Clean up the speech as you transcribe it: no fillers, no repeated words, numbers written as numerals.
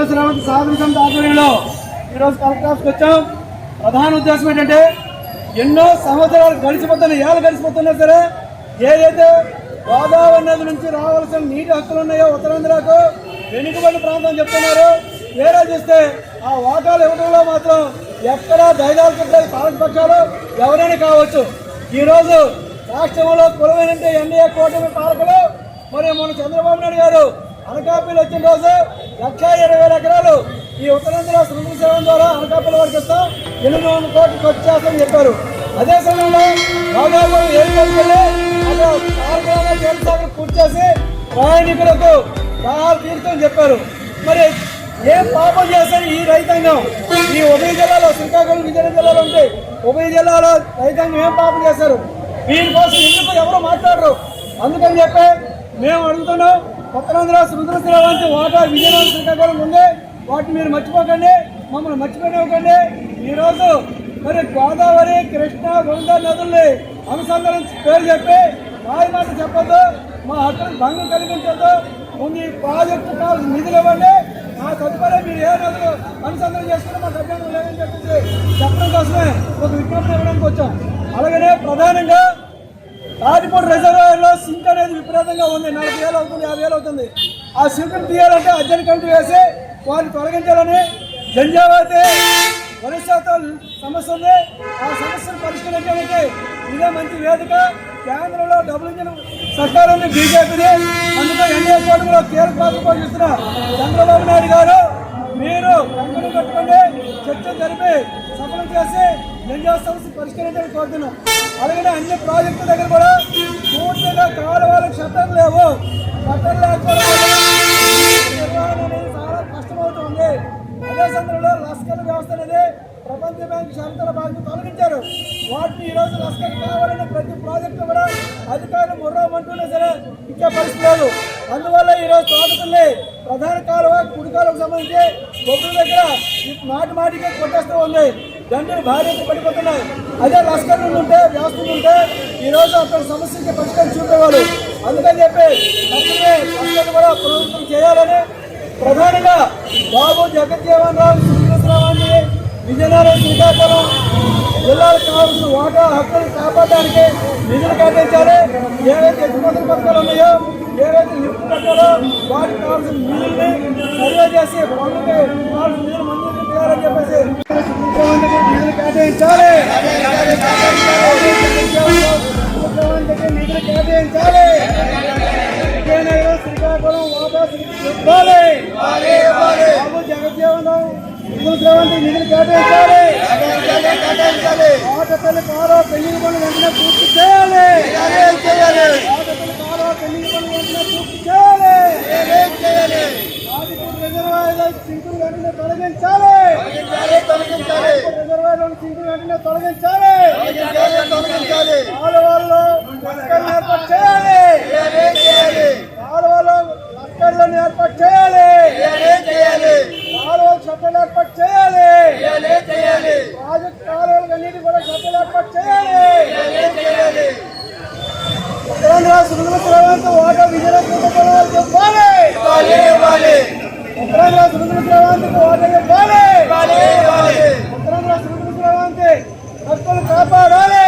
సుందర శ్రావంతి సాధన సమితి ఆధ్వర్యంలో ఈరోజు కలెక్టర్ ఆఫీస్కి వచ్చాం. ప్రధాన ఉద్దేశం ఏంటంటే ఎన్నో సంవత్సరాలు గడిచిపోతున్నా సరే ఏదైతే గోదావరి నది నుంచి రావాల్సిన నీటి హక్కులు ఉన్నాయో ఉత్తరాంధ్రకు వెనుకబడిన ప్రాంతం చెప్తున్నారు. వేరే చూస్తే ఆ వాటాలు ఇవ్వడంలో మాత్రం ఎక్కడా దైదాలు పాలకపక్షాలు ఎవరైనా కావచ్చు. ఈరోజు రాష్ట్రంలో కొలువైనంటే ఎన్డీఏ కూటమి పాలకులు మరి మన చంద్రబాబు నాయుడు గారు అనకాపల్లి వచ్చిన రోజు 1,20,000 ఎకరాలు ఈ ఉత్తరాంధ్ర సుందర సేవం ద్వారా అనకాపల్లి వరకు ఇస్తాం, 800 కోట్లు ఖర్చు చేస్తామని చెప్పారు. అదే సమయంలో గోదావరి ఏడుకెళ్ళి అక్కడ జలసాగర్ పూర్తి చేసి ప్రయాణికులకు దాహాలు తీర్చని చెప్పారు. మరి ఏం పాపం చేశారు ఈ రైతాంగం? ఈ ఉభయ జిల్లాలో శ్రీకాకుళం విజయనగరం జిల్లాలో ఉంటే ఉభయ జిల్లాలో రైతాంగం ఏం పాపం చేశారు? దీనికోసం ఎందుకు ఎవరు మాట్లాడరు? అందుకని చెప్పి మేము అడుగుతున్నాం, ఉత్తరాంధ్ర సుందర శ్రావంతి వాటా విజయనగరం శ్రీకాకుళం ఉంది, వాటిని మీరు మర్చిపోకండి, మమ్మల్ని మర్చిపోనివ్వకండి. ఈరోజు మరి గోదావరి కృష్ణ గంగా నదుల్ని అనుసంధానం పేరు చెప్పి మాట చెప్పొద్దు, మా హక్కులకు భంగం కలిగించొద్దు. ముందు ఈ ప్రాజెక్టు కావాల్సిన నిధులు ఇవ్వండి, ఆ తదుపరి మీరు ఏ నదులు అనుసంధానం చేసుకుని మాకు అభ్యంతరం లేదని చెప్పేసి చెప్పడం కోసమే ఒక విజ్ఞప్తి ఇవ్వడానికి వచ్చాం. అలాగనే ప్రధానంగా తాటిపూడి రిజర్వాయర్లో సింక్ అనేది విపరీతంగా ఉంది. 40,000 అవుతుంది, 50,000 అవుతుంది. ఆ సింక్ను తీయాలంటే అర్జెంట్ కమిటీ వేసి వారిని తొలగించాలని జంజావతి భవిష్యత్తు సమస్య ఉంది. ఆ సమస్యను పరిష్కరించడానికి ఇదే మంచి వేదిక. కేంద్రంలో డబుల్ ఇంజిన్ సర్కారు ఉంది బీజేపీది, అందులో ఎన్డీఏ కూటమిలో కీలక పాత్ర పోషిస్తున్న చంద్రబాబు నాయుడు గారు మీరు కంపెనీ కట్టుకోండి, చర్చ జరిపి సఫలం చేసి జంజావ సమస్య పరిష్కరించాలని కోరుతున్నాం. అలాగే అన్ని ప్రాజెక్టుల దగ్గర కూడా పూర్తిగా కాలువలకు షట్టర్లు లేవు. షట్టర్లు లేకపోవడం నిర్వహణ అనేది చాలా కష్టమవుతుంది. అదే సందర్భంలో లస్కర్ వ్యవస్థ అనేది ప్రపంచ బ్యాంక్ షరతుల భాగంగా తొలగించారు. వాటిని ఈరోజు లస్కర్ కావాలని ప్రతి ప్రాజెక్టు కూడా అధికారులు ముర్రమంటూనే సరే ఇచ్చే పరిస్థితి లేదు. అందువల్ల ఈరోజు తోటపల్లి ప్రధాన కాలువ కుడికాలకు సంబంధించి బొబ్బుల దగ్గర మాటికి కొట్టేస్తూ ఉంది. దండలు భారీ పడిపోతున్నాయి. అదే లస్కర్ నుండి ఉంటే వ్యవస్థ ఉంటే ఈరోజు అక్కడ సమస్యకి పరిష్కారం చూపేవాళ్ళు. అందుకని చెప్పి లస్కర్ కూడా ప్రభుత్వం చేయాలని ప్రధానంగా బాబు జగజ్జీవన్ రామ్ సుందర శ్రావంతి విజయనగరం శ్రీకాకుళం జిల్లాలకు కావాల్సిన వాటా హక్కులు కాపాడడానికి నిధులు కేటాయించాలి. ఏవైతే ఎత్తుపోతల పథకాలు ఉన్నాయో, ఏవైతే లిఫ్ట్ కట్టాలో వాటికి కావాల్సిన నిధుల్ని సర్వే చేసి పనులకి కావాల్సిన నిధులు మంజూరు చేయాలని చెప్పేసి నిధులు కేటాయించాలి. నిధులు కేటాయించాలి. విజయనగరం శ్రీకాకుళం వాటా ఇవ్వాలి. బాబు జగజ్జీవన్ రామ్ సుందర శ్రావంతి నిధులు కేటాయించాలి. ఆటపల్లి కాలువ పెళ్లి పనులు వెంటనే పూర్తి చేయాలి. ఆటపల్లి కాలువ పెళ్లి పనులు వెంటనే పూర్తి చేయాలి. తాటిపూడి రిజర్వాయర్లో సింకులు వెంటనే తొలగించాలి. రిజర్వాయర్లో సింకులు వెంటనే తొలగించాలి. కాలువల్లో లస్కర్లను ఏర్పాటు చేయాలి. కాలువలో లస్కర్లను ఏర్పాటు చేయాలి. కాలువలు షట్టర్లు ఏర్పాటు చేయాలి. ప్రాజెక్ట్ కాలువలకు అన్నిటి కూడా షట్టర్లు ఏర్పాటు చేయాలి. ఉత్తరాంధ్ర సుందర శ్రావంతి వాటా విజయనగరం శ్రీకాకుళం ఇవ్వాలి. ఉత్తరాంధ్ర సుందర శ్రావంతికి వాటా ఇవ్వాలి. ఉత్తరాంధ్ర సుందర శ్రావంతి హక్కులు కాపాడాలి.